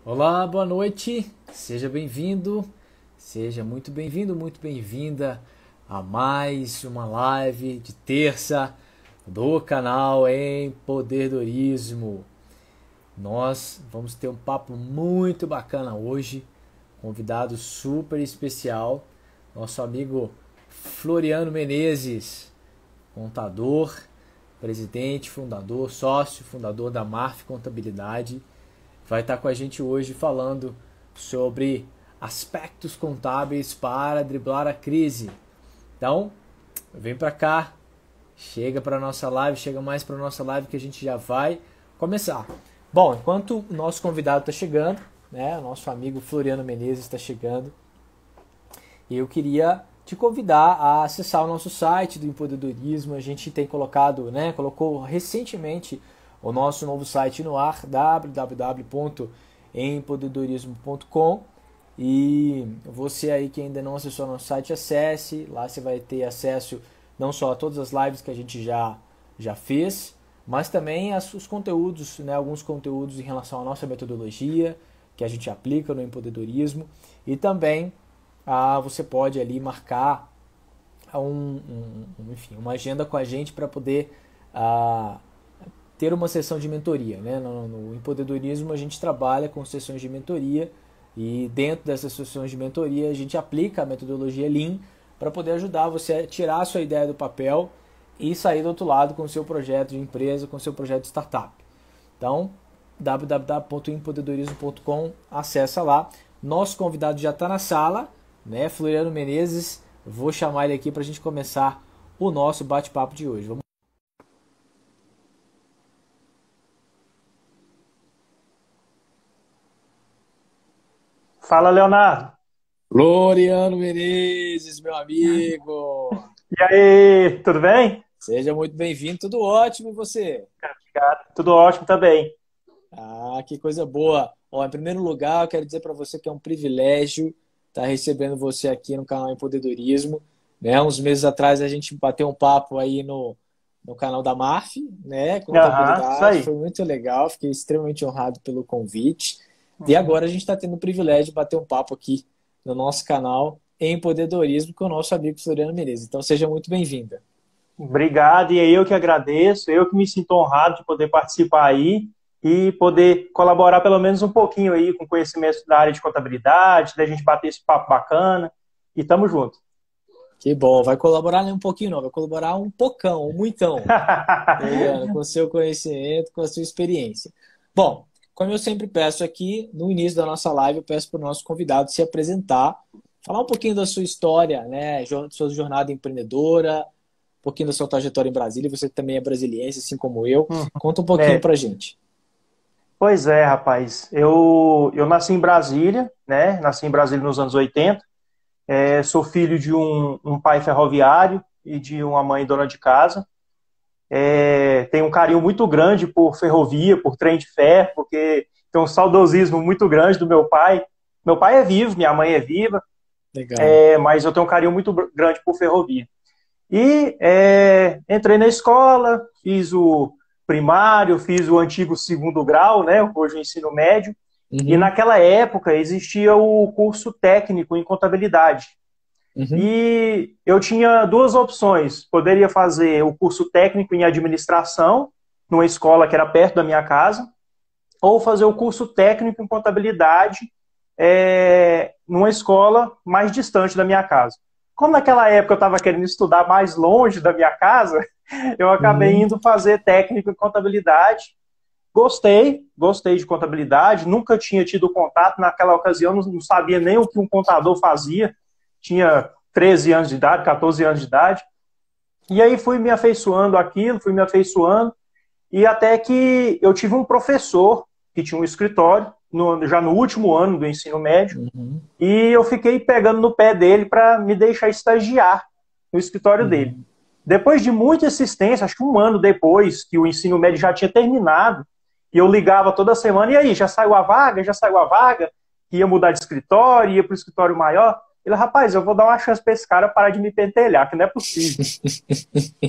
Olá, boa noite, seja bem-vindo, seja muito bem-vindo, muito bem-vinda a mais uma live de terça do canal Empreendedorismo. Nós vamos ter um papo muito bacana hoje, convidado super especial, nosso amigo Floriano Menezes, contador, presidente, fundador, sócio, fundador da Marf Contabilidade. Vai estar com a gente hoje falando sobre aspectos contábeis para driblar a crise. Então, vem para cá, chega para a nossa live, chega mais para a nossa live que a gente já vai começar. Bom, enquanto o nosso convidado está chegando, né, o nosso amigo Floriano Menezes está chegando, eu queria te convidar a acessar o nosso site do empreendedorismo. A gente tem colocado, colocou recentemente o nosso novo site no ar, www.empreendedorismo.com, e você aí que ainda não acessou nosso site, acesse, lá você vai ter acesso não só a todas as lives que a gente já fez, mas também os conteúdos, alguns conteúdos em relação à nossa metodologia, que a gente aplica no empreendedorismo, e também você pode ali marcar uma agenda com a gente para poder ter uma sessão de mentoria, né? No empreendedorismo a gente trabalha com sessões de mentoria e dentro dessas sessões de mentoria a gente aplica a metodologia Lean para poder ajudar você a tirar a sua ideia do papel e sair do outro lado com o seu projeto de empresa, com o seu projeto de startup. Então, www.empreendedorismo.com, acessa lá. Nosso convidado já está na sala, né? Floriano Menezes. Vou chamar ele aqui para a gente começar o nosso bate-papo de hoje. Vamos. Fala, Leonardo. Floriano Menezes, meu amigo. E aí, tudo bem? Seja muito bem-vindo, tudo ótimo, e você? Obrigado. Tudo ótimo também. Que coisa boa. Em primeiro lugar, eu quero dizer para você que é um privilégio estar recebendo você aqui no canal Empreendedorismo. Né? Uns meses atrás a gente bateu um papo aí no canal da Marf, né? Isso Contabilidade, aí. foi muito legal, fiquei extremamente honrado pelo convite. E agora a gente está tendo o privilégio de bater um papo aqui no nosso canal Empreendedorismo com o nosso amigo Floriano Menezes. Então seja muito bem-vinda. Obrigado, e é eu que agradeço, eu que me sinto honrado de poder participar aí e poder colaborar pelo menos um pouquinho aí com conhecimento da área de contabilidade, da gente bater esse papo bacana, e tamo junto. Que bom, vai colaborar nem um pouquinho não, vai colaborar um pocão, um muitão, Floriano, com o seu conhecimento, com a sua experiência. Bom, como eu sempre peço aqui, no início da nossa live, eu peço para o nosso convidado se apresentar, falar um pouquinho da sua história, né, sua jornada empreendedora, um pouquinho da sua trajetória em Brasília. Você também é brasiliense, assim como eu. Conta um pouquinho É. pra gente. Pois é, rapaz. Eu nasci em Brasília, né? Nasci em Brasília nos anos 80. Sou filho de um pai ferroviário e de uma mãe dona de casa. Tenho um carinho muito grande por ferrovia, por trem de ferro, porque tem um saudosismo muito grande do meu pai. Meu pai é vivo, minha mãe é viva, Legal. mas eu tenho um carinho muito grande por ferrovia. E entrei na escola, fiz o primário, fiz o antigo segundo grau, né, hoje o ensino médio, e Uhum, naquela época existia o curso técnico em contabilidade. uhum, E eu tinha duas opções. Poderia fazer o curso técnico em administração, numa escola que era perto da minha casa, ou fazer o curso técnico em contabilidade numa escola mais distante da minha casa. Como naquela época eu estava querendo estudar mais longe da minha casa, eu acabei uhum, indo fazer técnico em contabilidade. Gostei de contabilidade, nunca tinha tido contato. Naquela ocasião não sabia nem o que um contador fazia. Tinha 13 anos de idade, 14 anos de idade. E aí fui me afeiçoando àquilo, fui me afeiçoando, e até que eu tive um professor que tinha um escritório, já no último ano do ensino médio, uhum, e eu fiquei pegando no pé dele para me deixar estagiar no escritório dele. uhum, Depois de muita insistência, acho que um ano depois que o ensino médio já tinha terminado, e eu ligava toda semana, e aí, já saiu a vaga? Já saiu a vaga? Ia mudar de escritório, ia para o escritório maior. Ele, rapaz, eu vou dar uma chance para esse cara parar de me pentelhar, que não é possível.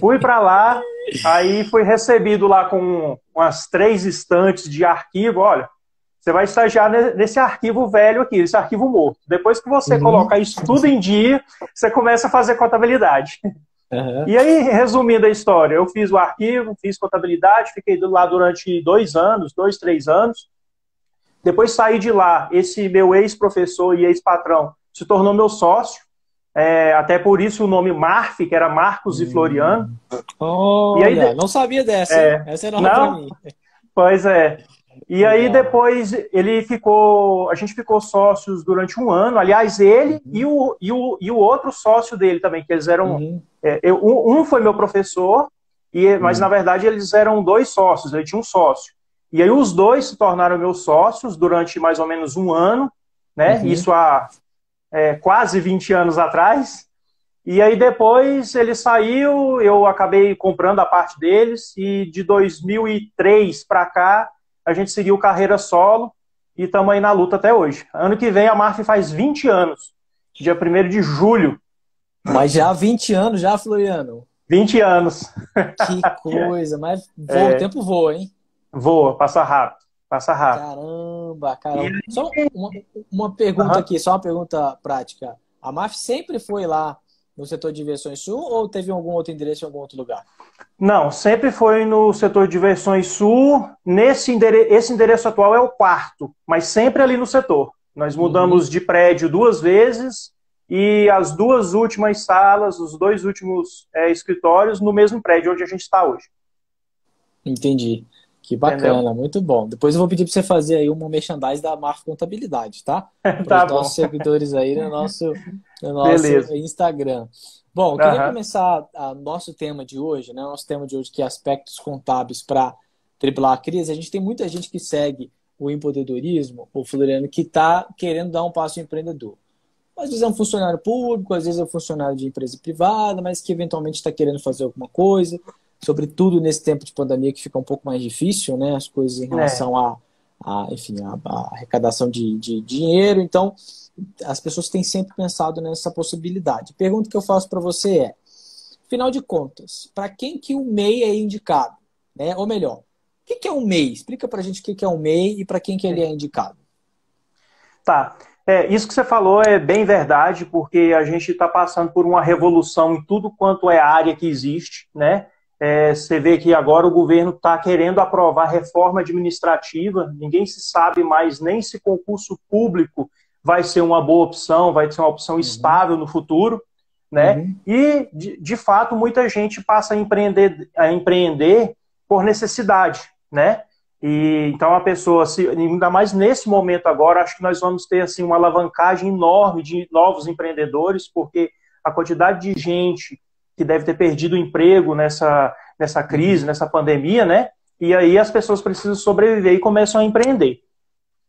Fui para lá, aí fui recebido lá com umas 3 estantes de arquivo. Olha, você vai estagiar nesse arquivo velho aqui, esse arquivo morto. Depois que você Uhum. colocar isso tudo em dia, você começa a fazer contabilidade. Uhum. E aí, resumindo a história, eu fiz o arquivo, fiz contabilidade, fiquei lá durante 2 anos, 2, 3 anos. Depois saí de lá, esse meu ex-professor e ex-patrão se tornou meu sócio, até por isso o nome Marf, que era Marcos e Floriano. E aí, Olha, não sabia dessa, hein? Essa é nova pra não? mim. Pois é. E aí Legal. depois a gente ficou sócios durante 1 ano, aliás, ele Uhum. e o outro sócio dele também, que eles eram, Uhum. um foi meu professor, mas na Uhum. verdade eles eram 2 sócios, ele tinha um sócio. E aí os 2 se tornaram meus sócios durante mais ou menos 1 ano, né? Uhum. Isso há quase 20 anos atrás. E aí depois ele saiu, eu acabei comprando a parte deles e de 2003 para cá a gente seguiu carreira solo e estamos aí na luta até hoje. Ano que vem a Marf faz 20 anos, dia 1º de julho, Mas já há 20 anos, já, Floriano. 20 anos. Que coisa, mas voa, o tempo voa, hein? Voa, passa rápido, passa rápido. Caramba, E caramba. Só aí, uma pergunta aqui, só uma pergunta prática. A MAF sempre foi lá no setor de diversões sul ou teve algum outro endereço em algum outro lugar? não, sempre foi no setor de diversões sul. Esse endereço atual é o 4º, mas sempre ali no setor. Nós Uhum. mudamos de prédio 2 vezes e as 2 últimas salas, os 2 últimos escritórios no mesmo prédio onde a gente está hoje. Entendi. Que Entendeu? bacana, muito bom. Depois eu vou pedir para você fazer aí uma merchandise da MAF Contabilidade, tá? Para os Tá nossos bom. seguidores aí no nosso Beleza. Instagram. Bom, eu queria Aham. começar o nosso tema de hoje, né? Nosso tema de hoje que é aspectos contábeis para driblar a crise. A gente tem muita gente que segue o empreendedorismo, o Floriano, que está querendo dar um passo empreendedor. Às vezes é um funcionário público, às vezes é um funcionário de empresa privada, mas que eventualmente está querendo fazer alguma coisa, sobretudo nesse tempo de pandemia que fica um pouco mais difícil, né? As coisas em É. relação enfim, a arrecadação de dinheiro. Então, as pessoas têm sempre pensado nessa possibilidade. A pergunta que eu faço para você é, afinal de contas, para quem que o MEI é indicado? Né? Ou melhor, o que é um MEI? Explica para a gente o que é um MEI e para quem que ele é indicado. Tá. Isso que você falou é bem verdade, porque a gente está passando por uma revolução em tudo quanto é área que existe, né? Você vê que agora o governo está querendo aprovar reforma administrativa, ninguém se sabe mais nem se concurso público vai ser uma boa opção, vai ser uma opção Uhum, estável no futuro, né? uhum, E, de fato, muita gente passa a empreender por necessidade, né? E então a pessoa, ainda mais nesse momento agora, acho que nós vamos ter assim uma alavancagem enorme de novos empreendedores, porque a quantidade de gente que deve ter perdido o emprego nessa crise, uhum, nessa pandemia, né? E aí as pessoas precisam sobreviver e começam a empreender.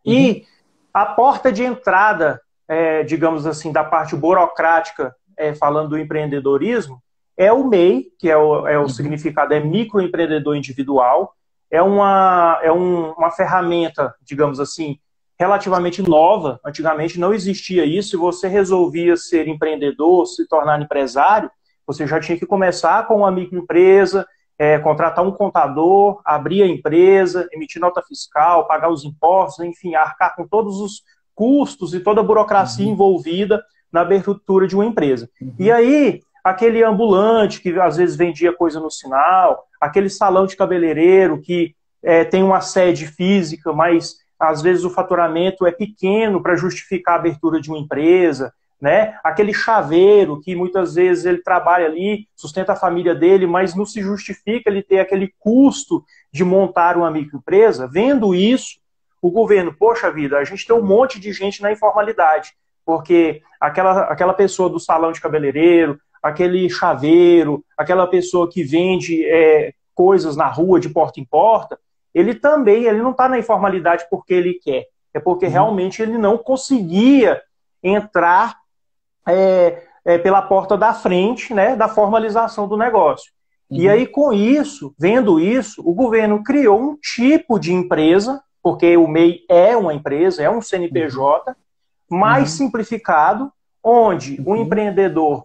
uhum, E a porta de entrada, digamos assim, da parte burocrática, falando do empreendedorismo, é o MEI, que é o uhum, significado é microempreendedor individual, uma ferramenta, digamos assim, relativamente nova. Antigamente não existia isso. Se você resolvia ser empreendedor, se tornar empresário, você já tinha que começar com uma microempresa, contratar um contador, abrir a empresa, emitir nota fiscal, pagar os impostos, enfim, arcar com todos os custos e toda a burocracia uhum, envolvida na abertura de uma empresa. E uhum, aí, aquele ambulante que às vezes vendia coisa no sinal, aquele salão de cabeleireiro que tem uma sede física, mas às vezes o faturamento é pequeno para justificar a abertura de uma empresa, né? Aquele chaveiro que muitas vezes ele trabalha ali, sustenta a família dele, mas não se justifica ele ter aquele custo de montar uma microempresa. Vendo isso, o governo, poxa vida, a gente tem um monte de gente na informalidade, porque aquela pessoa do salão de cabeleireiro, aquele chaveiro, aquela pessoa que vende coisas na rua de porta em porta, ele não está na informalidade porque ele quer, é porque uhum, realmente ele não conseguia entrar pela porta da frente, né, da formalização do negócio. E uhum, aí, com isso, vendo isso, o governo criou um tipo de empresa, porque o MEI é uma empresa, é um uhum, CNPJ, mais uhum, simplificado, onde o uhum, empreendedor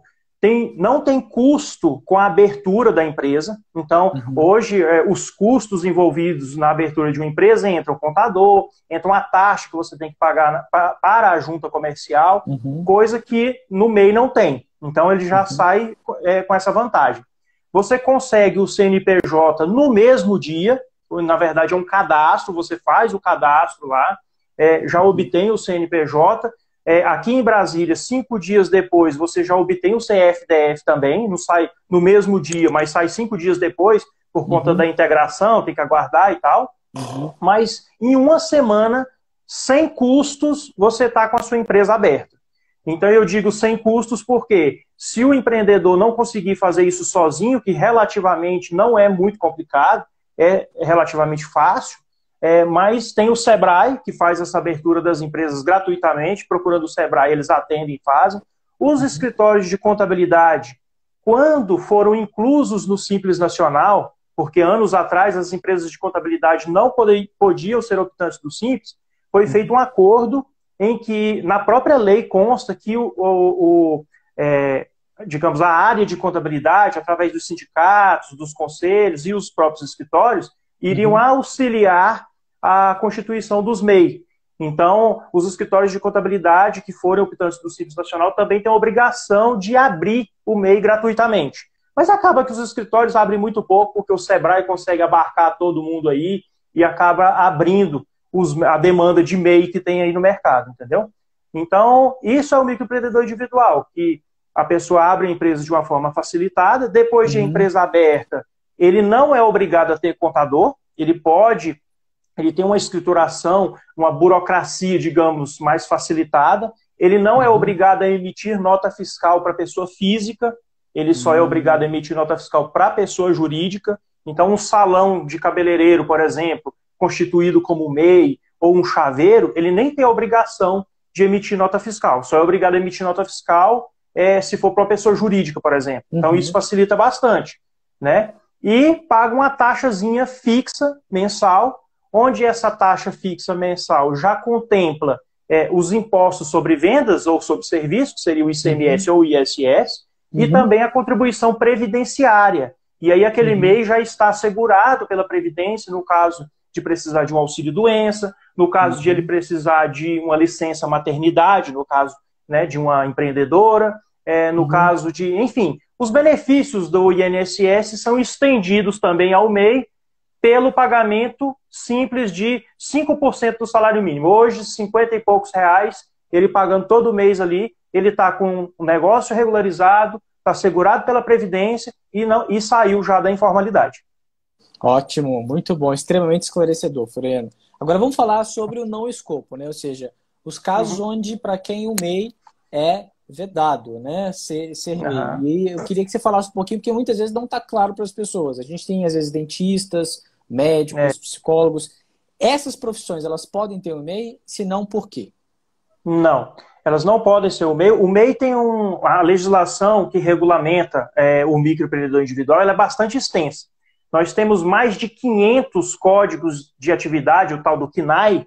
não tem custo com a abertura da empresa. Então, hoje, os custos envolvidos na abertura de uma empresa entram o contador, entra uma taxa que você tem que pagar para a junta comercial, coisa que no MEI não tem. Então, ele já sai com essa vantagem. Você consegue o CNPJ no mesmo dia, na verdade é um cadastro, você faz o cadastro lá, já obtém o CNPJ. Aqui em Brasília, 5 dias depois, você já obtém o CFDF também, não sai no mesmo dia, mas sai 5 dias depois, por conta da integração, tem que aguardar e tal. Mas em uma semana, sem custos, você está com a sua empresa aberta. Então eu digo sem custos porque se o empreendedor não conseguir fazer isso sozinho, que relativamente não é muito complicado, é relativamente fácil, mas tem o Sebrae, que faz essa abertura das empresas gratuitamente, procurando o Sebrae, eles atendem e fazem. Os escritórios de contabilidade, quando foram inclusos no Simples Nacional, porque anos atrás as empresas de contabilidade não podiam ser optantes do Simples, foi feito um acordo em que, na própria lei, consta que digamos, a área de contabilidade, através dos sindicatos, dos conselhos e os próprios escritórios, iriam auxiliar a constituição dos MEI. Então, os escritórios de contabilidade que forem optantes do Simples Nacional também têm a obrigação de abrir o MEI gratuitamente. Mas acaba que os escritórios abrem muito pouco, porque o Sebrae consegue abarcar todo mundo aí e acaba abrindo a demanda de MEI que tem aí no mercado, entendeu? Então, isso é o microempreendedor individual, que a pessoa abre a empresa de uma forma facilitada, depois de a empresa aberta, ele não é obrigado a ter contador, ele tem uma escrituração, uma burocracia, digamos, mais facilitada, ele não é obrigado a emitir nota fiscal para pessoa física, ele só é obrigado a emitir nota fiscal para pessoa jurídica. Então, um salão de cabeleireiro, por exemplo, constituído como MEI, ou um chaveiro, ele nem tem a obrigação de emitir nota fiscal, só é obrigado a emitir nota fiscal se for para uma pessoa jurídica, por exemplo. Então, isso facilita bastante, né? E paga uma taxazinha fixa mensal, onde essa taxa fixa mensal já contempla os impostos sobre vendas ou sobre serviços, que seria o ICMS ou o ISS, e também a contribuição previdenciária. E aí aquele MEI já está assegurado pela Previdência, no caso de precisar de um auxílio-doença, no caso de ele precisar de uma licença maternidade, no caso, né, de uma empreendedora, no caso de, enfim, os benefícios do INSS são estendidos também ao MEI pelo pagamento simples de 5% do salário mínimo. Hoje, 50 e poucos reais, ele pagando todo mês ali, ele está com um negócio regularizado, está segurado pela Previdência e saiu já da informalidade. Ótimo, muito bom, extremamente esclarecedor, Floriano. Agora vamos falar sobre o não escopo, né? Ou seja, os casos onde, para quem o MEI é vedado, né? Ser MEI. E eu queria que você falasse um pouquinho, porque muitas vezes não está claro para as pessoas. A gente tem, às vezes, dentistas, médicos, psicólogos. Essas profissões, elas podem ter o MEI? Se não, por quê? Não, elas não podem ser o MEI. O MEI tem a legislação que regulamenta o microempreendedor individual, ela é bastante extensa. Nós temos mais de 500 códigos de atividade, o tal do CNAE,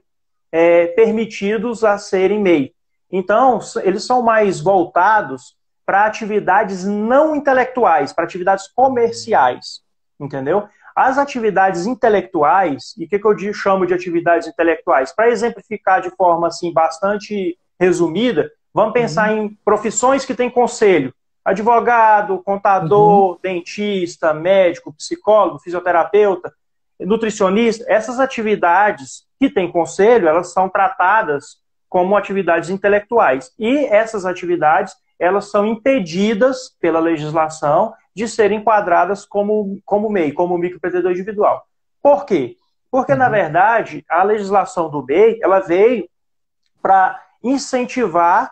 permitidos a serem MEI. Então, eles são mais voltados para atividades não intelectuais, para atividades comerciais, entendeu? As atividades intelectuais, e o que eu chamo de atividades intelectuais? Para exemplificar de forma assim, bastante resumida, vamos pensar em profissões que têm conselho. Advogado, contador, dentista, médico, psicólogo, fisioterapeuta, nutricionista. Essas atividades que têm conselho, elas são tratadas como atividades intelectuais. E essas atividades, elas são impedidas pela legislação de serem enquadradas como MEI, como microempreendedor individual. Por quê? Porque, na verdade, a legislação do MEI, ela veio para incentivar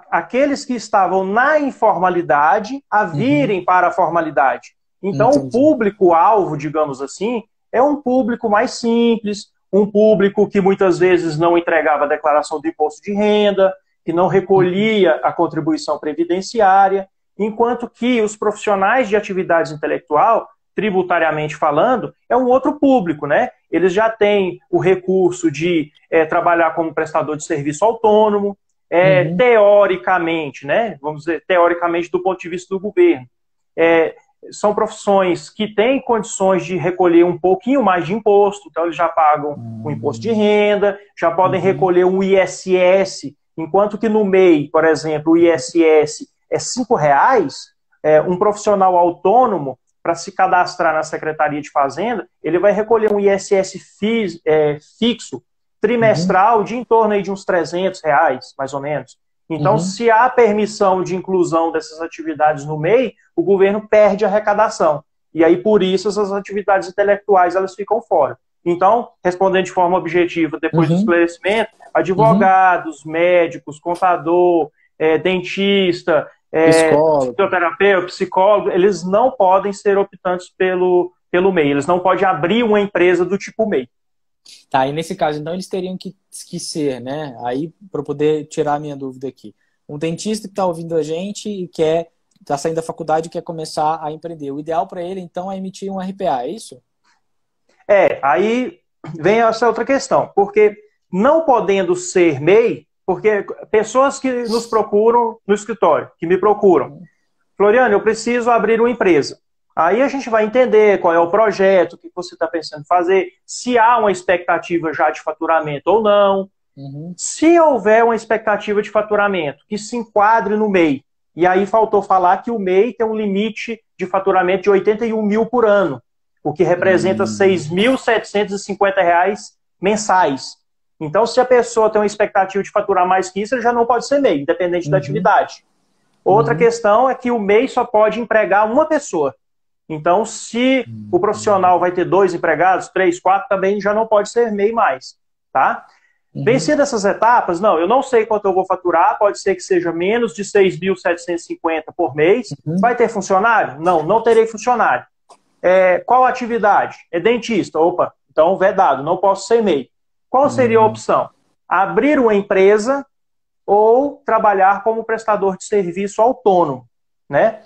aqueles que estavam na informalidade a virem para a formalidade. Então, o público-alvo, digamos assim, é um público mais simples, um público que muitas vezes não entregava a declaração do imposto de renda, que não recolhia a contribuição previdenciária, enquanto que os profissionais de atividades intelectual, tributariamente falando, é um outro público, né? Eles já têm o recurso de trabalhar como prestador de serviço autônomo, Uhum. teoricamente, né, vamos dizer, teoricamente do ponto de vista do governo, são profissões que têm condições de recolher um pouquinho mais de imposto, então eles já pagam o imposto de renda, já podem Uhum. recolher um ISS, enquanto que no MEI, por exemplo, o ISS é R$ 5, um profissional autônomo, para se cadastrar na Secretaria de Fazenda, ele vai recolher um ISS fixo, Uhum. trimestral, de em torno aí de uns R$ 300, mais ou menos. Então, Uhum. se há permissão de inclusão dessas atividades no MEI, o governo perde a arrecadação. E aí, por isso, essas atividades intelectuais elas ficam fora. Então, respondendo de forma objetiva, depois do Uhum. esclarecimento, Uhum. advogados, médicos, contador, dentista, Psicólogo. fisioterapeuta, psicólogo, eles não podem ser optantes pelo MEI. Eles não podem abrir uma empresa do tipo MEI. Tá, e nesse caso, então, eles teriam que ser, né? Aí, para poder tirar a minha dúvida aqui. Um dentista que está ouvindo a gente e está saindo da faculdade e quer começar a empreender. O ideal para ele, então, é emitir um RPA, é isso? Aí vem essa outra questão, porque não podendo ser MEI, porque pessoas que nos procuram no escritório, que me procuram, Uhum. Floriano, eu preciso abrir uma empresa. Aí a gente vai entender qual é o projeto, o que você está pensando em fazer, se há uma expectativa já de faturamento ou não. Uhum. Se houver uma expectativa de faturamento que se enquadre no MEI, e aí faltou falar que o MEI tem um limite de faturamento de 81 mil por ano, o que representa Hum. 6.750 reais mensais. Então, se a pessoa tem uma expectativa de faturar mais que isso, ele já não pode ser MEI, independente da Uhum. atividade. Outra Uhum. questão é que o MEI só pode empregar uma pessoa. Então, se o profissional vai ter 2 empregados, 3, 4, também já não pode ser MEI mais, tá? Uhum. Vencidas essas etapas, não, eu não sei quanto eu vou faturar, pode ser que seja menos de 6.750 por mês. Uhum. Vai ter funcionário? Não, não terei funcionário. Qual atividade? É dentista. Opa, então vedado, não posso ser MEI. Qual seria a Uhum. opção? Abrir uma empresa ou trabalhar como prestador de serviço autônomo, né?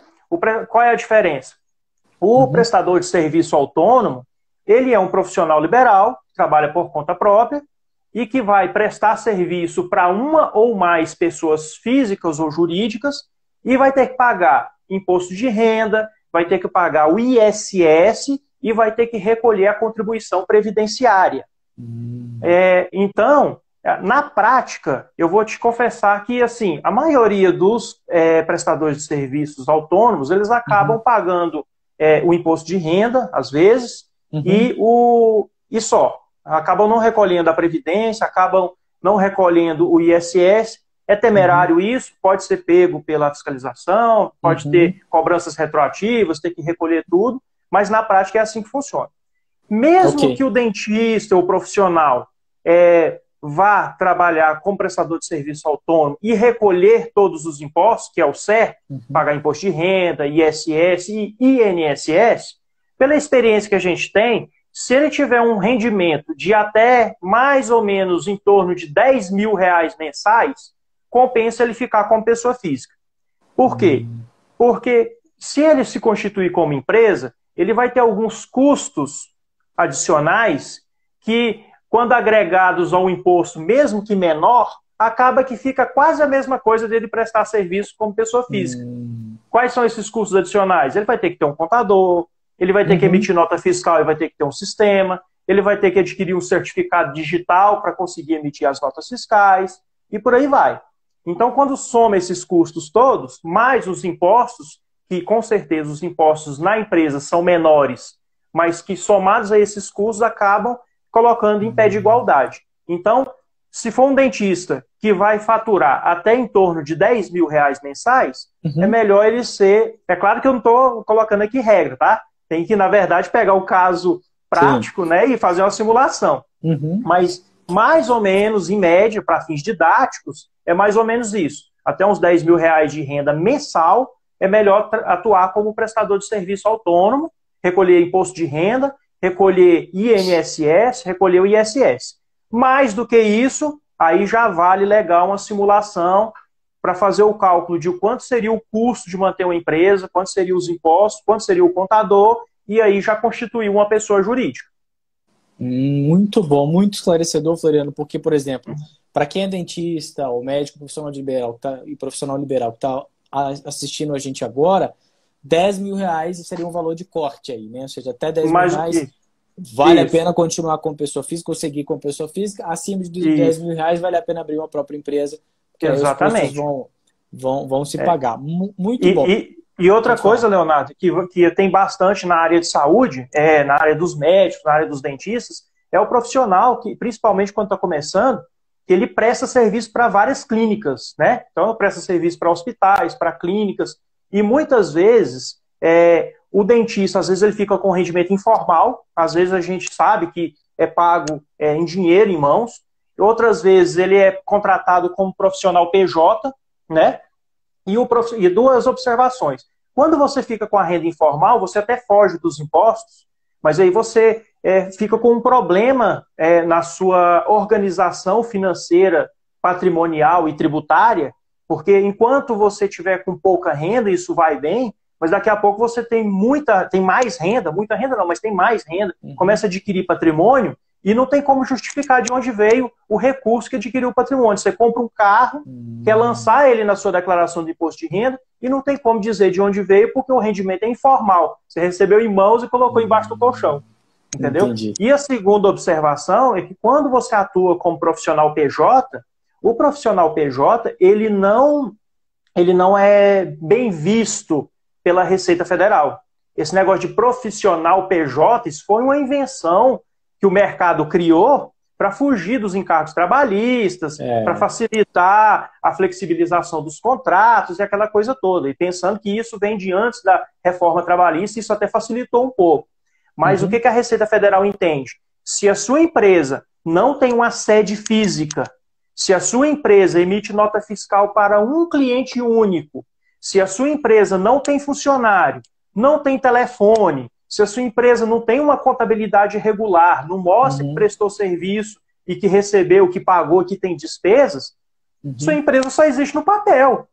Qual é a diferença? O Uhum. prestador de serviço autônomo, ele é um profissional liberal, trabalha por conta própria e que vai prestar serviço para uma ou mais pessoas físicas ou jurídicas e vai ter que pagar imposto de renda, vai ter que pagar o ISS e vai ter que recolher a contribuição previdenciária. Uhum. Então, na prática, eu vou te confessar que assim, a maioria dos prestadores de serviços autônomos, eles acabam Uhum. pagando o imposto de renda, às vezes, Uhum. e só. Acabam não recolhendo a Previdência, acabam não recolhendo o ISS. É Uhum. temerário isso, pode ser pego pela fiscalização, pode ter Uhum. cobranças retroativas, ter que recolher tudo, mas na prática é assim que funciona. Ok. Mesmo que o dentista ou profissional vá trabalhar como prestador de serviço autônomo e recolher todos os impostos, que é o certo, Uhum. pagar imposto de renda, ISS e INSS, pela experiência que a gente tem, se ele tiver um rendimento de até mais ou menos em torno de R$ 10.000 mensais, compensa ele ficar como pessoa física. Por quê? Uhum. Porque se ele se constituir como empresa, ele vai ter alguns custos adicionais que, quando agregados ao imposto, mesmo que menor, acaba que fica quase a mesma coisa dele prestar serviço como pessoa física. Uhum. Quais são esses custos adicionais? Ele vai ter que ter um contador, ele vai ter que Uhum. emitir nota fiscal e vai ter que ter um sistema, ele vai ter que adquirir um certificado digital para conseguir emitir as notas fiscais, e por aí vai. Então, quando soma esses custos todos, mais os impostos, que com certeza os impostos na empresa são menores, mas que somados a esses custos acabam colocando em pé de Uhum. igualdade. Então, se for um dentista que vai faturar até em torno de R$ 10.000 mensais, é Uhum. melhor ele ser. É claro que eu não estou colocando aqui regra, tá? Tem que, na verdade, pegar o caso Sim. prático, né, e fazer uma simulação. Uhum. Mas, mais ou menos, em média, para fins didáticos, é mais ou menos isso. Até uns R$ 10.000 de renda mensal, é melhor atuar como prestador de serviço autônomo, recolher imposto de renda, recolher INSS, recolher o ISS. Mais do que isso, aí já vale legal uma simulação para fazer o cálculo de quanto seria o custo de manter uma empresa, quanto seriam os impostos, quanto seria o contador, e aí já constituir uma pessoa jurídica. Muito bom, muito esclarecedor, Floriano, porque, por exemplo, para quem é dentista, ou médico, profissional liberal, e profissional liberal que está assistindo a gente agora, R$ 10.000 seria um valor de corte aí, né? Ou seja, até 10 mil Mas reais vale a isso, pena continuar com pessoa física ou seguir com pessoa física. Acima de 10 isso, mil reais vale a pena abrir uma própria empresa, porque aí os custos exatamente. vão se É. pagar. Muito bom. E outra Pode falar. coisa, Leonardo, que tem bastante na área de saúde, na área dos médicos, na área dos dentistas, é o profissional que, principalmente quando está começando, que ele presta serviço para várias clínicas, né? Então, ele presta serviço para hospitais, para clínicas, e muitas vezes o dentista, às vezes ele fica com rendimento informal, às vezes a gente sabe que é pago em dinheiro, em mãos, outras vezes ele é contratado como profissional PJ, né? E duas observações. Quando você fica com a renda informal, você até foge dos impostos, mas aí você fica com um problema na sua organização financeira, patrimonial e tributária, porque enquanto você tiver com pouca renda, isso vai bem, mas daqui a pouco você tem mais renda, muita renda não, mas tem mais renda, Uhum. começa a adquirir patrimônio e não tem como justificar de onde veio o recurso que adquiriu o patrimônio. Você compra um carro, quer Hum, lançar ele na sua declaração de imposto de renda e não tem como dizer de onde veio porque o rendimento é informal. Você recebeu em mãos e colocou embaixo do colchão, entendeu? entendi. E a segunda observação é que quando você atua como profissional PJ, o profissional PJ ele não é bem visto pela Receita Federal. Esse negócio de profissional PJ, isso foi uma invenção que o mercado criou para fugir dos encargos trabalhistas, para É. facilitar a flexibilização dos contratos e aquela coisa toda. E pensando que isso vem de antes da reforma trabalhista, isso até facilitou um pouco. Mas o Uhum. que a Receita Federal entende? Se a sua empresa não tem uma sede física, se a sua empresa emite nota fiscal para um cliente único, se a sua empresa não tem funcionário, não tem telefone, se a sua empresa não tem uma contabilidade regular, não mostra que Uhum. prestou serviço e que recebeu, que pagou, que tem despesas, sua Uhum. empresa só existe no papel.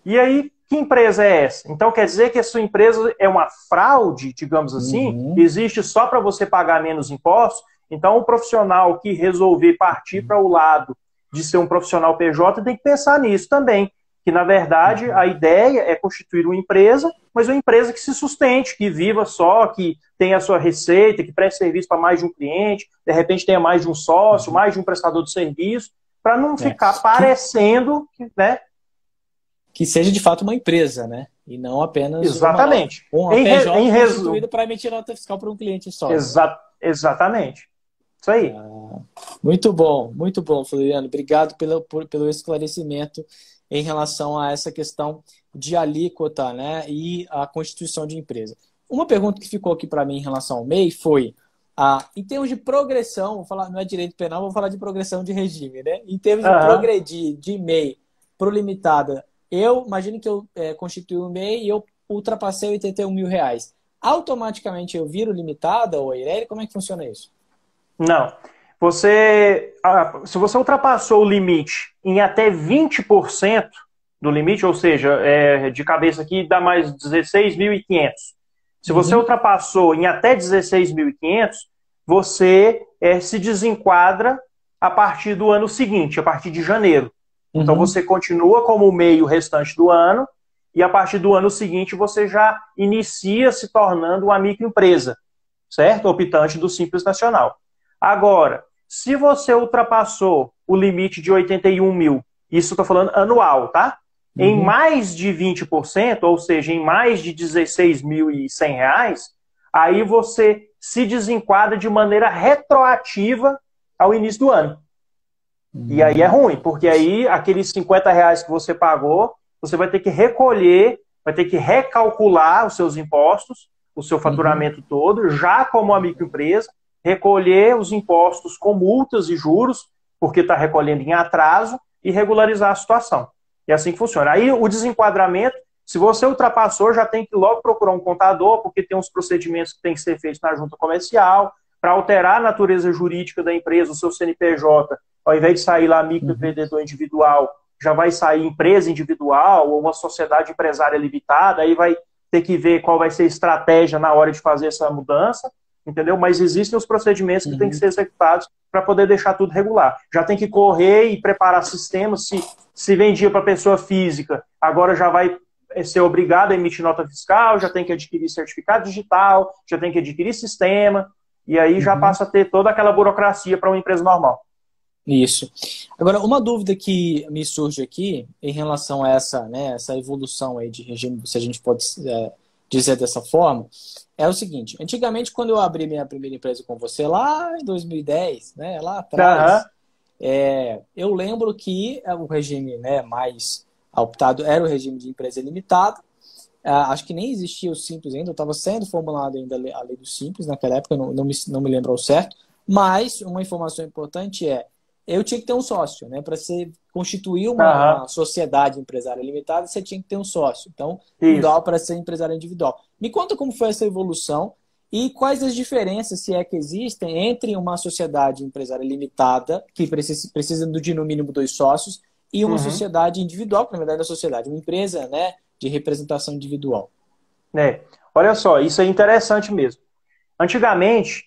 E aí, que empresa é essa? Então quer dizer que a sua empresa é uma fraude, digamos assim, Uhum. existe só para você pagar menos impostos? Então o profissional que resolver partir para o lado de ser um profissional PJ tem que pensar nisso também, que na verdade a Uhum. ideia é constituir uma empresa, mas uma empresa que se sustente, que viva só, que tenha a sua receita, que preste serviço para mais de um cliente, de repente tenha mais de um sócio, Uhum. mais de um prestador de serviço, para não É. ficar Que, parecendo, né? que seja de fato uma empresa, né? E não apenas Exatamente. uma PJ Em resumo, constituída para emitir nota fiscal para um cliente só, né? exatamente. Isso aí. Muito bom, Floriano. Obrigado pelo esclarecimento em relação a essa questão de alíquota, né, e a constituição de empresa. Uma pergunta que ficou aqui para mim em relação ao MEI foi, em termos de progressão, vou falar, não é direito penal, vou falar de progressão de regime, né? Em termos de Aham. progredir de MEI para o limitada, eu imagino que eu constituí o MEI e eu ultrapassei R$ 81.000. Automaticamente eu viro limitada ou Eireli? Como é que funciona isso? Não. Se você ultrapassou o limite em até 20% do limite, ou seja, de cabeça aqui dá mais 16.500. Se você Uhum, ultrapassou em até 16.500, você se desenquadra a partir do ano seguinte, a partir de janeiro. Então uhum, você continua como meio restante do ano e a partir do ano seguinte você já inicia se tornando uma microempresa, certo? Optante do Simples Nacional. Agora, se você ultrapassou o limite de 81 mil, isso estou falando anual, tá? Em uhum. mais de 20%, ou seja, em mais de R$ 16.100, aí você se desenquadra de maneira retroativa ao início do ano. E aí é Hum, ruim, porque aí aqueles R$ 50 que você pagou, você vai ter que recolher, vai ter que recalcular os seus impostos, o seu uhum, faturamento todo, já como uma microempresa, recolher os impostos com multas e juros, porque está recolhendo em atraso, e regularizar a situação. E assim que funciona. Aí o desenquadramento, se você ultrapassou, já tem que logo procurar um contador, porque tem uns procedimentos que tem que ser feitos na junta comercial, para alterar a natureza jurídica da empresa, o seu CNPJ, ao invés de sair lá uhum, microempreendedor individual, já vai sair empresa individual ou uma sociedade empresária limitada, aí vai ter que ver qual vai ser a estratégia na hora de fazer essa mudança. entendeu? Mas existem os procedimentos que têm que ser executados para poder deixar tudo regular. Já tem que correr e preparar sistemas. Se vendia para pessoa física, agora já vai ser obrigado a emitir nota fiscal, já tem que adquirir certificado digital, já tem que adquirir sistema, e aí já passa a ter toda aquela burocracia para uma empresa normal. Isso. Agora, uma dúvida que me surge aqui em relação a essa, né, essa evolução aí de regime, se a gente pode dizer dessa forma, é o seguinte: antigamente, quando eu abri minha primeira empresa com você, lá em 2010, né, lá atrás, eu lembro que o regime, né, mais optado era o regime de empresa limitada. Acho que nem existia o Simples ainda, estava sendo formulado ainda a lei do Simples naquela época, não me lembro ao certo, mas uma informação importante eu tinha que ter um sócio, né? Para você constituir uma sociedade empresária limitada, você tinha que ter um sócio. Então, não dá para ser empresário individual. Me conta como foi essa evolução e quais as diferenças, se é que existem, entre uma sociedade empresária limitada, que precisa de no mínimo 2 sócios, e uma sociedade individual, que na verdade é a sociedade, uma empresa, né, de representação individual. Olha só, isso é interessante mesmo. Antigamente,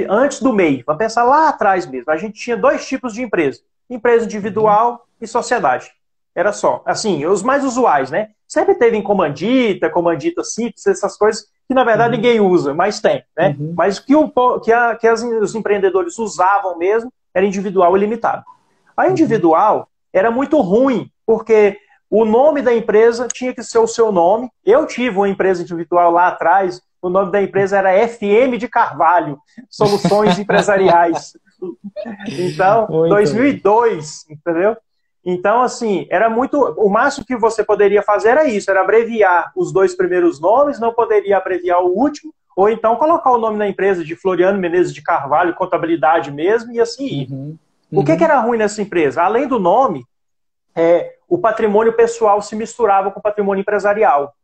antes do MEI, vamos pensar lá atrás mesmo, a gente tinha 2 tipos de empresa: empresa individual e sociedade. Era só. Assim, os mais usuais, né? Sempre teve em comandita simples, essas coisas que na verdade ninguém usa, mas tem, né? Mas que os empreendedores usavam mesmo era individual e limitado. A individual era muito ruim, porque o nome da empresa tinha que ser o seu nome. Eu tive uma empresa individual lá atrás, o nome da empresa era FM de Carvalho, Soluções Empresariais. Então, 2002, entendeu? Então, assim, era muito... O máximo que você poderia fazer era isso, era abreviar os 2 primeiros nomes, não poderia abreviar o último, ou então colocar o nome da empresa de Floriano Menezes de Carvalho, contabilidade mesmo, e assim ir. O que era ruim nessa empresa? Além do nome, o patrimônio pessoal se misturava com o patrimônio empresarial.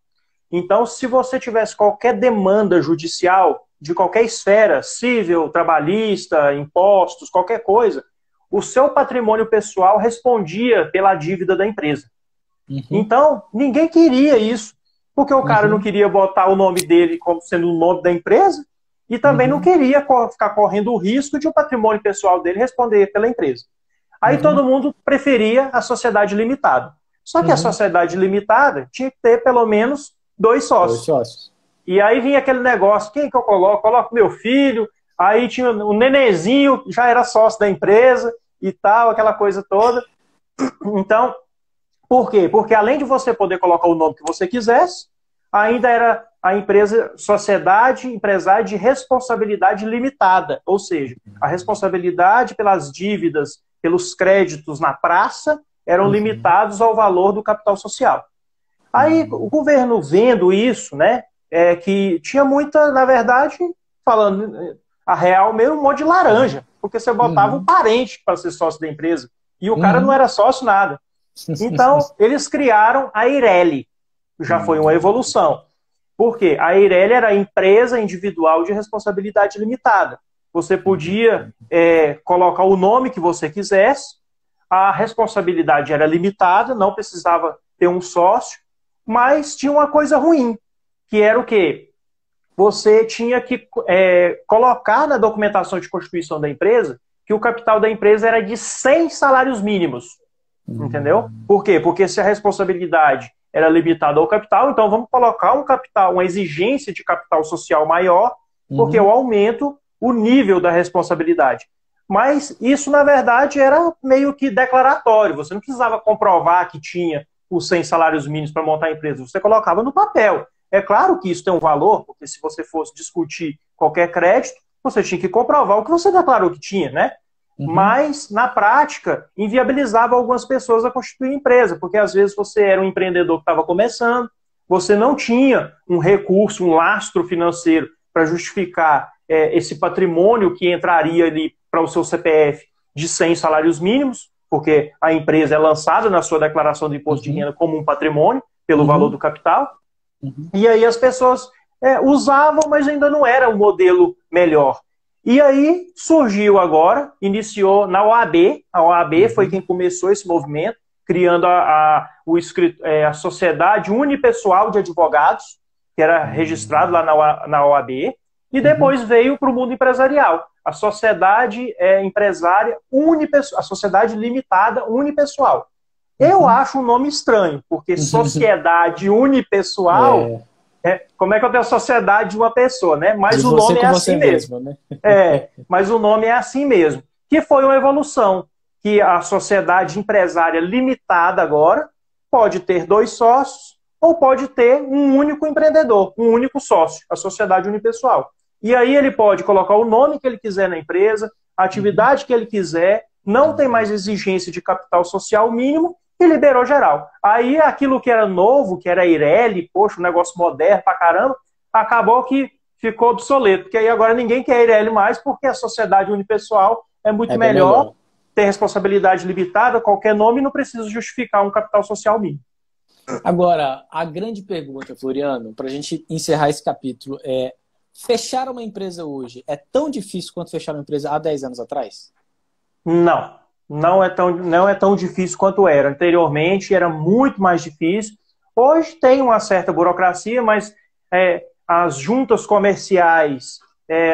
Então, se você tivesse qualquer demanda judicial, de qualquer esfera, civil, trabalhista, impostos, qualquer coisa, o seu patrimônio pessoal respondia pela dívida da empresa. Então, ninguém queria isso, porque o cara não queria botar o nome dele como sendo o nome da empresa, e também não queria ficar correndo o risco de o patrimônio pessoal dele responder pela empresa. Aí todo mundo preferia a sociedade limitada. Só que a sociedade limitada tinha que ter pelo menos 2 sócios. E aí vinha aquele negócio: quem que eu coloco? Coloco meu filho. Aí tinha o nenenzinho, já era sócio da empresa e tal, aquela coisa toda. Então, por quê? Porque além de você poder colocar o nome que você quisesse, ainda era a empresa sociedade empresária de responsabilidade limitada. Ou seja, a responsabilidade pelas dívidas, pelos créditos na praça, eram limitados ao valor do capital social. Aí o governo, vendo isso, né, que tinha muita, na verdade, falando a real, meio um monte de laranja, porque você botava um parente para ser sócio da empresa, e o cara não era sócio nada. Então, eles criaram a Eireli. Já foi uma evolução. Por quê? A Eireli era a empresa individual de responsabilidade limitada. Você podia colocar o nome que você quisesse, a responsabilidade era limitada, não precisava ter um sócio, mas tinha uma coisa ruim, que era o quê? Você tinha que colocar na documentação de constituição da empresa que o capital da empresa era de 100 salários mínimos. Entendeu? Por quê? Porque se a responsabilidade era limitada ao capital, então vamos colocar um capital, uma exigência de capital social maior, porque eu aumento o nível da responsabilidade. Mas isso, na verdade, era meio que declaratório. Você não precisava comprovar que tinha os 100 salários mínimos para montar a empresa. Você colocava no papel. É claro que isso tem um valor, porque se você fosse discutir qualquer crédito, você tinha que comprovar o que você declarou que tinha, né? Mas, na prática, inviabilizava algumas pessoas a constituir empresa, porque às vezes você era um empreendedor que estava começando, você não tinha um recurso, um lastro financeiro para justificar esse patrimônio que entraria ali para o seu CPF de 100 salários mínimos, porque a empresa é lançada na sua declaração de imposto de renda como um patrimônio, pelo valor do capital. E aí as pessoas usavam, mas ainda não era o modelo melhor. E aí surgiu agora, iniciou na OAB, a OAB foi quem começou esse movimento, criando a Sociedade Unipessoal de Advogados, que era registrado lá na OAB, e depois veio para o mundo empresarial. A sociedade empresária a sociedade limitada unipessoal. Eu acho um nome estranho, porque sociedade unipessoal, É, como é que eu tenho a sociedade de uma pessoa, né? Mas de o você nome é com assim você mesmo. mesmo, né? Mas o nome é assim mesmo. Que foi uma evolução, que a sociedade empresária limitada agora pode ter 2 sócios ou pode ter um único empreendedor, um único sócio, a sociedade unipessoal. E aí ele pode colocar o nome que ele quiser na empresa, a atividade que ele quiser, não tem mais exigência de capital social mínimo e liberou geral. Aí aquilo que era novo, que era Eireli, poxa, um negócio moderno pra caramba, acabou que ficou obsoleto, porque aí agora ninguém quer Eireli mais, porque a sociedade unipessoal é muito É bem melhor, melhor. ter responsabilidade limitada, qualquer nome, não precisa justificar um capital social mínimo. Agora, a grande pergunta, Floriano, para a gente encerrar esse capítulo é: fechar uma empresa hoje é tão difícil quanto fechar uma empresa há 10 anos atrás? Não, não é tão difícil quanto era. Anteriormente era muito mais difícil. Hoje tem uma certa burocracia, mas as juntas comerciais,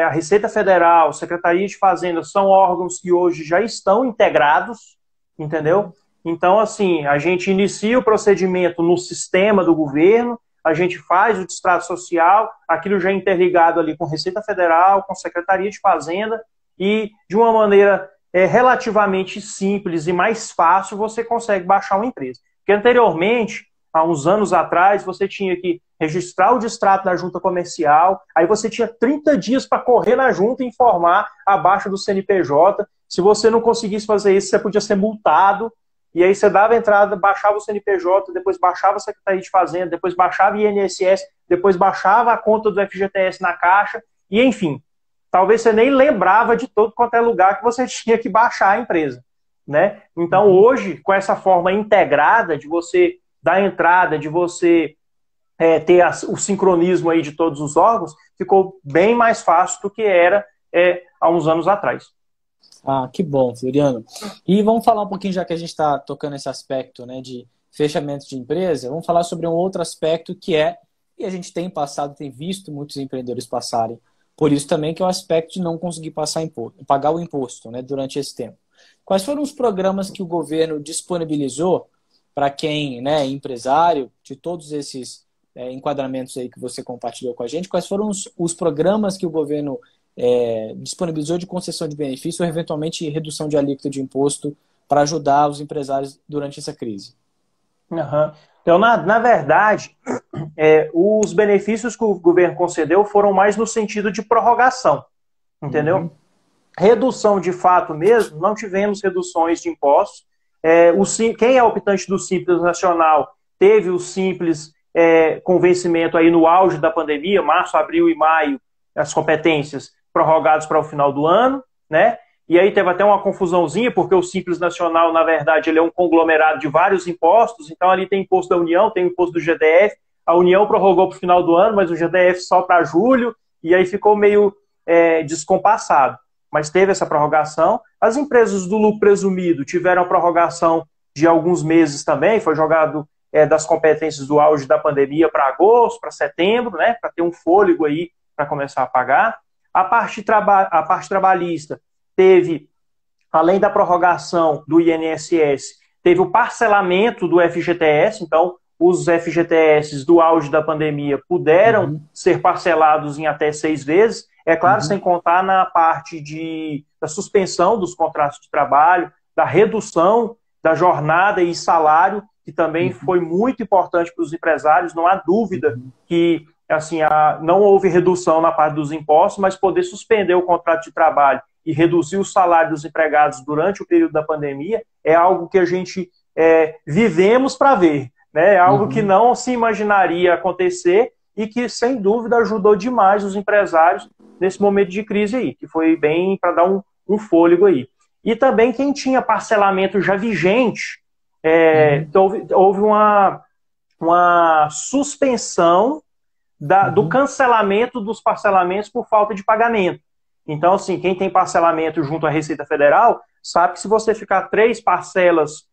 a Receita Federal, Secretaria de Fazenda são órgãos que hoje já estão integrados, entendeu? Então, assim, a gente inicia o procedimento no sistema do governo, a gente faz o distrato social, aquilo já é interligado ali com Receita Federal, com Secretaria de Fazenda, e de uma maneira relativamente simples e mais fácil você consegue baixar uma empresa. Porque anteriormente, há uns anos atrás, você tinha que registrar o distrato na junta comercial, aí você tinha 30 dias para correr na junta e informar a baixa do CNPJ. Se você não conseguisse fazer isso, você podia ser multado. E aí você dava entrada, baixava o CNPJ, depois baixava a Secretaria de Fazenda, depois baixava o INSS, depois baixava a conta do FGTS na Caixa, e enfim, talvez você nem lembrava de todo quanto é lugar que você tinha que baixar a empresa, né? Então hoje, com essa forma integrada de você dar entrada, de você ter o sincronismo aí de todos os órgãos, ficou bem mais fácil do que era há uns anos atrás. Ah, que bom, Floriano. E vamos falar um pouquinho, já que a gente está tocando esse aspecto, né, de fechamento de empresa, vamos falar sobre um outro aspecto que e a gente tem passado, tem visto muitos empreendedores passarem por isso também, que é o aspecto de não conseguir pagar o imposto, né, durante esse tempo. Quais foram os programas que o governo disponibilizou para quem, né, é empresário, de todos esses enquadramentos aí que você compartilhou com a gente? Quais foram os programas que o governo disponibilizou de concessão de benefício ou eventualmente redução de alíquota de imposto para ajudar os empresários durante essa crise? Uhum. Então, na verdade, os benefícios que o governo concedeu foram mais no sentido de prorrogação, entendeu? Redução de fato mesmo, não tivemos reduções de impostos. Quem é optante do Simples Nacional teve o Simples com vencimento aí no auge da pandemia, março, abril e maio, as competências prorrogadas para o final do ano, né? E aí teve até uma confusãozinha, porque o Simples Nacional, na verdade, ele é um conglomerado de vários impostos, então ali tem imposto da União, tem imposto do GDF, a União prorrogou para o final do ano, mas o GDF só para julho, e aí ficou meio descompassado. Mas teve essa prorrogação. As empresas do lucro presumido tiveram a prorrogação de alguns meses também, foi jogado das competências do auge da pandemia para agosto, para setembro, né, para ter um fôlego aí para começar a pagar. A parte trabalhista teve, além da prorrogação do INSS, teve o parcelamento do FGTS, então os FGTS do auge da pandemia puderam ser parcelados em até 6 vezes, é claro, sem contar na parte da suspensão dos contratos de trabalho, da redução da jornada e salário, que também foi muito importante para os empresários, não há dúvida que assim, não houve redução na parte dos impostos, mas poder suspender o contrato de trabalho e reduzir o salário dos empregados durante o período da pandemia é algo que a gente vivemos para ver, né? É algo que não se imaginaria acontecer e que, sem dúvida, ajudou demais os empresários nesse momento de crise aí, que foi bem para dar um fôlego aí. E também quem tinha parcelamento já vigente, houve uma suspensão do cancelamento dos parcelamentos por falta de pagamento. Então, assim, quem tem parcelamento junto à Receita Federal sabe que se você ficar 3 parcelas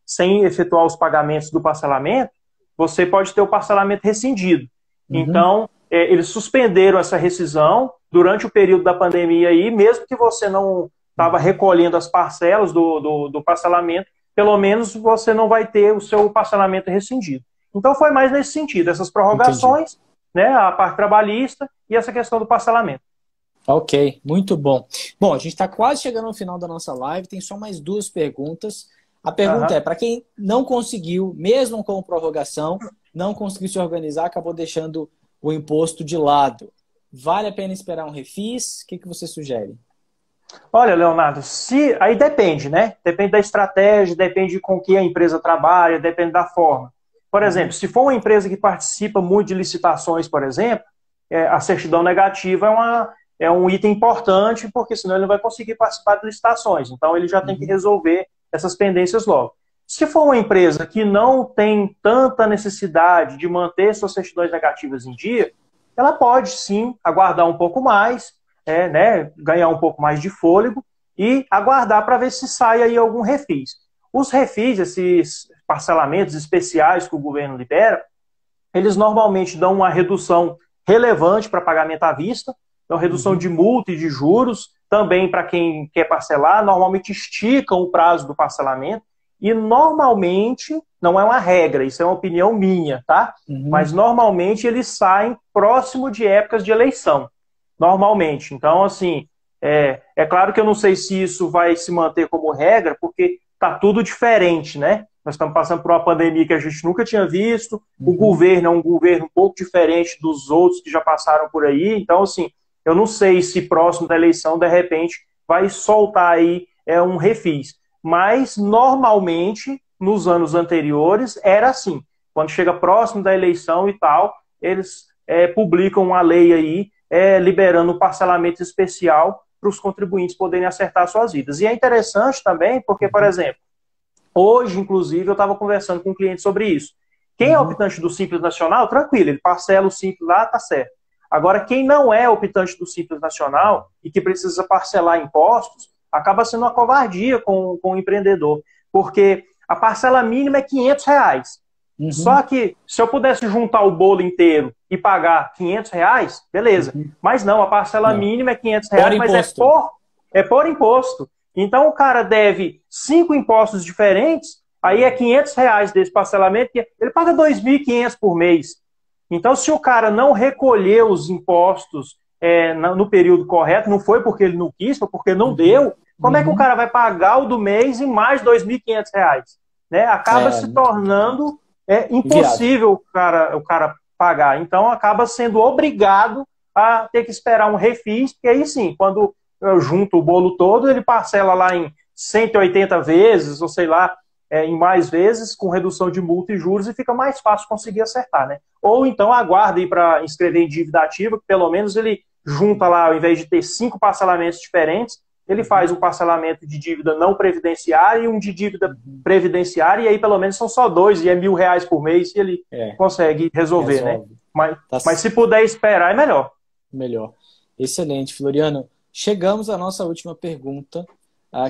sem efetuar os pagamentos do parcelamento, você pode ter o parcelamento rescindido. Então, eles suspenderam essa rescisão durante o período da pandemia aí, mesmo que você não estava recolhendo as parcelas do parcelamento, pelo menos você não vai ter o seu parcelamento rescindido. Então foi mais nesse sentido, essas prorrogações, né, a parte trabalhista e essa questão do parcelamento. Ok, muito bom. Bom, a gente está quase chegando no final da nossa live, tem só mais 2 perguntas. A pergunta é, para quem não conseguiu, mesmo com prorrogação, não conseguiu se organizar, acabou deixando o imposto de lado. Vale a pena esperar um refis? O que você sugere? Olha, Leonardo, aí depende, né? Depende da estratégia, depende com que a empresa trabalha, depende da forma. Por exemplo, se for uma empresa que participa muito de licitações, por exemplo, a certidão negativa é um item importante, porque senão ele não vai conseguir participar de licitações. Então, ele já tem que resolver essas pendências logo. Se for uma empresa que não tem tanta necessidade de manter suas certidões negativas em dia, ela pode, sim, aguardar um pouco mais, né, ganhar um pouco mais de fôlego e aguardar para ver se sai aí algum refis. Os refis, esses parcelamentos especiais que o governo libera, eles normalmente dão uma redução relevante para pagamento à vista, então redução de multa e de juros, também para quem quer parcelar, normalmente esticam o prazo do parcelamento e normalmente, não é uma regra, isso é uma opinião minha, tá? Mas normalmente eles saem próximo de épocas de eleição, normalmente. Então, assim, é claro que eu não sei se isso vai se manter como regra, porque tá tudo diferente, né? Nós estamos passando por uma pandemia que a gente nunca tinha visto, o governo é um governo um pouco diferente dos outros que já passaram por aí, então, assim, eu não sei se próximo da eleição, de repente, vai soltar aí um refis. Mas, normalmente, nos anos anteriores, era assim. Quando chega próximo da eleição e tal, eles publicam uma lei aí, liberando um parcelamento especial para os contribuintes poderem acertar suas vidas. E é interessante também, porque, por exemplo, hoje, inclusive, eu estava conversando com um cliente sobre isso. Quem é optante do Simples Nacional, tranquilo, ele parcela o Simples lá, tá certo. Agora, quem não é optante do Simples Nacional e que precisa parcelar impostos, acaba sendo uma covardia com o empreendedor, porque a parcela mínima é R$500. Só que, se eu pudesse juntar o bolo inteiro e pagar R$500, beleza. Mas não, a parcela mínima é R$500, mas é por imposto. Então, o cara deve 5 impostos diferentes, aí é R$500 desse parcelamento, ele paga R$2.500 por mês. Então, se o cara não recolher os impostos no período correto, não foi porque ele não quis, foi porque não deu, como é que o cara vai pagar o do mês em mais R$2.500? Né? Acaba se tornando impossível o cara pagar. Então, acaba sendo obrigado a ter que esperar um refis, porque aí sim, quando eu junto o bolo todo, ele parcela lá em 180 vezes, ou sei lá, em mais vezes, com redução de multa e juros, e fica mais fácil conseguir acertar, né? Ou então aguarda aí para inscrever em dívida ativa, que pelo menos ele junta lá, ao invés de ter 5 parcelamentos diferentes, ele faz um parcelamento de dívida não previdenciária e um de dívida previdenciária, e aí pelo menos são só 2, e é R$1.000 por mês, e ele consegue resolver, né? Mas se puder esperar, é melhor. Melhor. Excelente, Floriano. Chegamos à nossa última pergunta,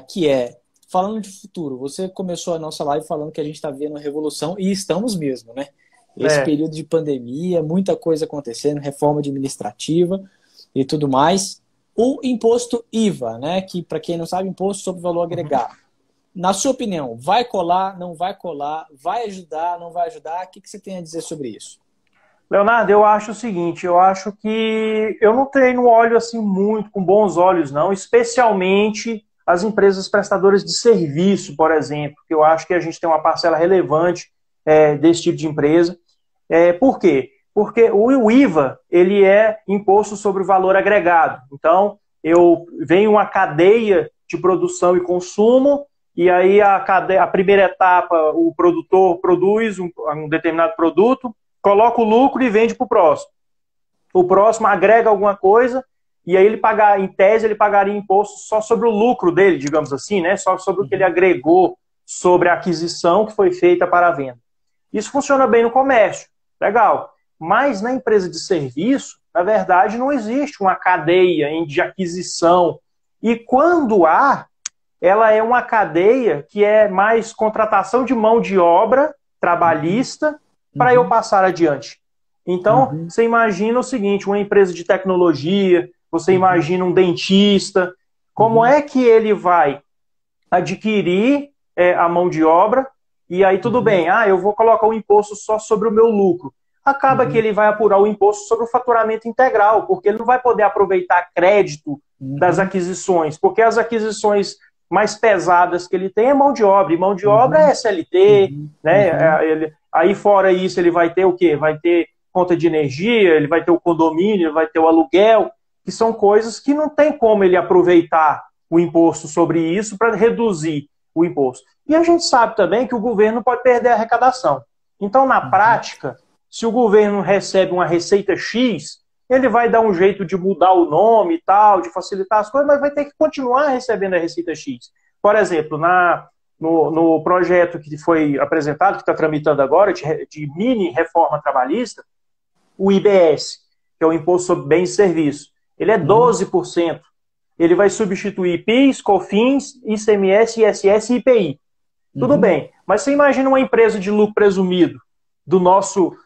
que é, falando de futuro, você começou a nossa live falando que a gente está vendo uma revolução, e estamos mesmo, né? Esse período de pandemia, muita coisa acontecendo, reforma administrativa e tudo mais. O imposto IVA, né? Que, para quem não sabe, imposto sobre valor agregado. Na sua opinião, vai colar, não vai colar? Vai ajudar, não vai ajudar? O que você tem a dizer sobre isso? Leonardo, eu acho o seguinte, eu acho que eu não olho assim muito com bons olhos, não, especialmente as empresas prestadoras de serviço, por exemplo, que eu acho que a gente tem uma parcela relevante desse tipo de empresa. Por quê? Porque o IVA, ele é imposto sobre o valor agregado. Então, vem uma cadeia de produção e consumo, e aí a primeira etapa, o produtor produz um determinado produto, coloca o lucro e vende para o próximo. O próximo agrega alguma coisa, e aí em tese, ele pagaria imposto só sobre o lucro dele, digamos assim, né? Só sobre o que ele agregou sobre a aquisição que foi feita para a venda. Isso funciona bem no comércio, legal. Mas na empresa de serviço, na verdade, não existe uma cadeia de aquisição. E quando há, ela é uma cadeia que é mais contratação de mão de obra trabalhista para eu passar adiante. Então, Uhum. você imagina o seguinte, uma empresa de tecnologia, você imagina um dentista, como Uhum. é que ele vai adquirir a mão de obra, e aí tudo Uhum. bem, eu vou colocar o imposto só sobre o meu lucro. Acaba que Uhum. ele vai apurar o imposto sobre o faturamento integral, porque ele não vai poder aproveitar crédito das Uhum. aquisições, porque as aquisições mais pesadas que ele tem é mão de obra, e mão de obra é Uhum. SLT, Uhum. né? Uhum. Aí fora isso ele vai ter o quê? Vai ter conta de energia, ele vai ter o condomínio, ele vai ter o aluguel, que são coisas que não tem como ele aproveitar o imposto sobre isso para reduzir o imposto. E a gente sabe também que o governo pode perder a arrecadação. Então, na Uhum. prática, se o governo recebe uma receita X, ele vai dar um jeito de mudar o nome e tal, de facilitar as coisas, mas vai ter que continuar recebendo a receita X. Por exemplo, no projeto que foi apresentado, que está tramitando agora, de mini reforma trabalhista, o IBS, que é o Imposto sobre Bens e Serviços, ele é Uhum. 12%. Ele vai substituir PIS, COFINS, ICMS, ISS e IPI. Tudo Uhum. bem, mas você imagina uma empresa de lucro presumido do nosso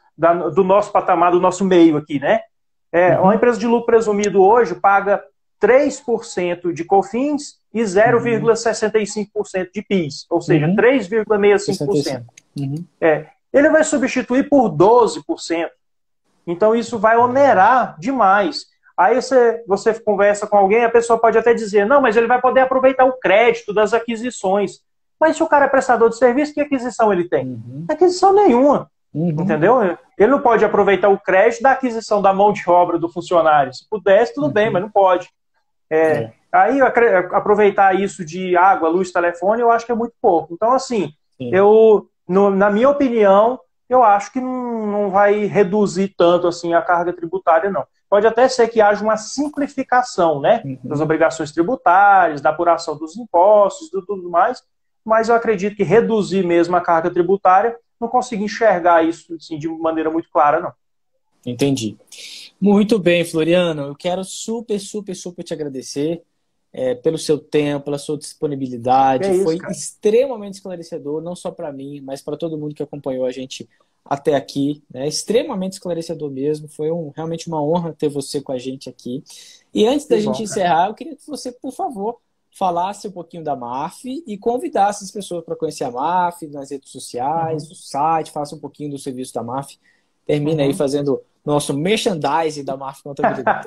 patamar, do nosso meio aqui, né? Uma Uhum. empresa de lucro presumido hoje paga 3% de COFINS e Uhum. 0,65% de PIS, ou seja, Uhum. 3,65%. 65. Uhum. Ele vai substituir por 12%. Então, isso vai onerar demais. Aí você conversa com alguém, a pessoa pode até dizer, não, mas ele vai poder aproveitar o crédito das aquisições. Mas se o cara é prestador de serviço, que aquisição ele tem? Uhum. Aquisição nenhuma, Uhum. entendeu? Ele não pode aproveitar o crédito da aquisição da mão de obra do funcionário. Se pudesse, tudo bem, mas Uhum. não pode. É. Aí, aproveitar isso de água, luz, telefone, eu acho que é muito pouco. Então, assim, Sim. na minha opinião, eu acho que não vai reduzir tanto assim a carga tributária, não. Pode até ser que haja uma simplificação, né, das Uhum. obrigações tributárias, da apuração dos impostos, do tudo mais, mas eu acredito que reduzir mesmo a carga tributária, não consigo enxergar isso assim, de maneira muito clara, não. Entendi. Muito bem, Floriano. Eu quero super, super, super te agradecer pelo seu tempo, pela sua disponibilidade. É isso, Foi cara. extremamente esclarecedor, não só para mim, mas para todo mundo que acompanhou a gente até aqui. Né? Extremamente esclarecedor mesmo. Foi realmente uma honra ter você com a gente aqui. E antes da Que gente bom, cara. encerrar, eu queria que você, por favor, falasse um pouquinho da MAF e convidasse as pessoas para conhecer a MAF nas redes sociais, Uhum, no site, faça um pouquinho do serviço da MAF. Termina aí uhum. fazendo nosso merchandising da MAF Contabilidade.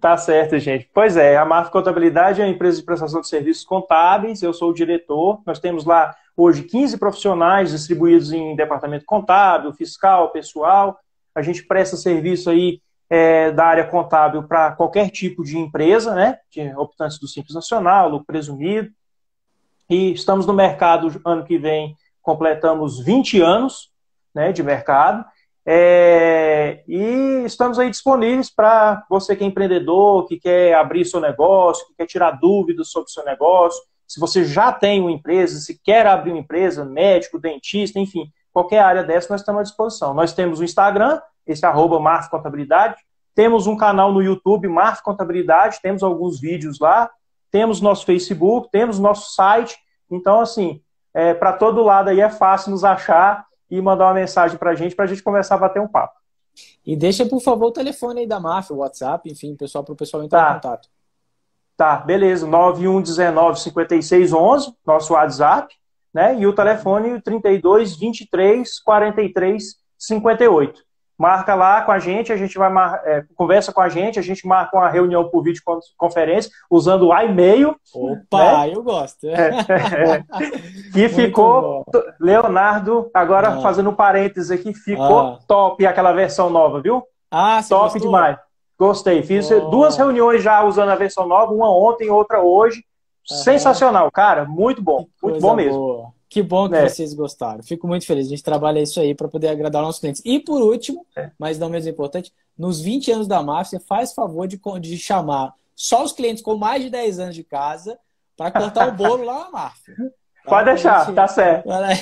Tá certo, gente. Pois é, a MAF Contabilidade é uma empresa de prestação de serviços contábeis, eu sou o diretor. Nós temos lá hoje 15 profissionais distribuídos em departamento contábil, fiscal, pessoal. A gente presta serviço aí da área contábil para qualquer tipo de empresa, né? De optantes do Simples Nacional, lucro presumido. E estamos no mercado, ano que vem, completamos 20 anos, né, de mercado. E estamos aí disponíveis para você que é empreendedor, que quer abrir seu negócio, que quer tirar dúvidas sobre o seu negócio. Se você já tem uma empresa, se quer abrir uma empresa, médico, dentista, enfim, qualquer área dessa, nós estamos à disposição. Nós temos o Instagram, esse @Marf Contabilidade, temos um canal no YouTube, Marf Contabilidade, temos alguns vídeos lá, temos nosso Facebook, temos nosso site. Então, assim, para todo lado aí é fácil nos achar e mandar uma mensagem para a gente começar a bater um papo. E deixa, por favor, o telefone aí da máfia, o WhatsApp, enfim, pessoal, para o pessoal entrar em Tá, contato. tá, beleza. 9119-5611, nosso WhatsApp, né? E o telefone 32 23 43 58. Marca lá com a gente vai conversa com a gente marca uma reunião por videoconferência usando o e-mail, né? Opa, eu gosto. Que Muito ficou, bom. Leonardo, agora Ah, fazendo um parênteses aqui, ficou ah. top aquela versão nova, viu? Você Top gostou? demais. Gostei. Que Fiz 2 bom. reuniões já usando a versão nova, uma ontem, outra hoje. Aham. Sensacional, cara. Que Muito bom coisa mesmo. boa. Que bom que Né? vocês gostaram. Fico muito feliz. A gente trabalha isso aí para poder agradar nossos clientes. E por último, mas não menos importante, nos 20 anos da máfia, faz favor de chamar só os clientes com mais de 10 anos de casa para cortar o bolo lá na máfia. Tá? Pode Para deixar, tá certo. a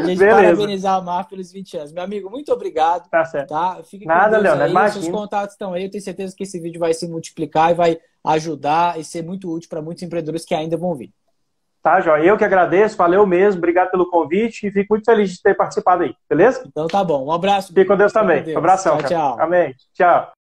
gente Beleza, parabenizar a máfia pelos 20 anos. Meu amigo, muito obrigado. tá certo. Tá? Fique com Nada, Deus Leonardo, aí. Os seus imagina. contatos estão aí. Eu tenho certeza que esse vídeo vai se multiplicar e vai ajudar e ser muito útil para muitos empreendedores que ainda vão vir. Tá, Joia? Eu que agradeço, valeu mesmo, obrigado pelo convite e fico muito feliz de ter participado aí, beleza? Então tá bom. Um abraço. Fique com Deus Fica com também. Deus. Abração, Tchau, cara. tchau. Amém. Tchau.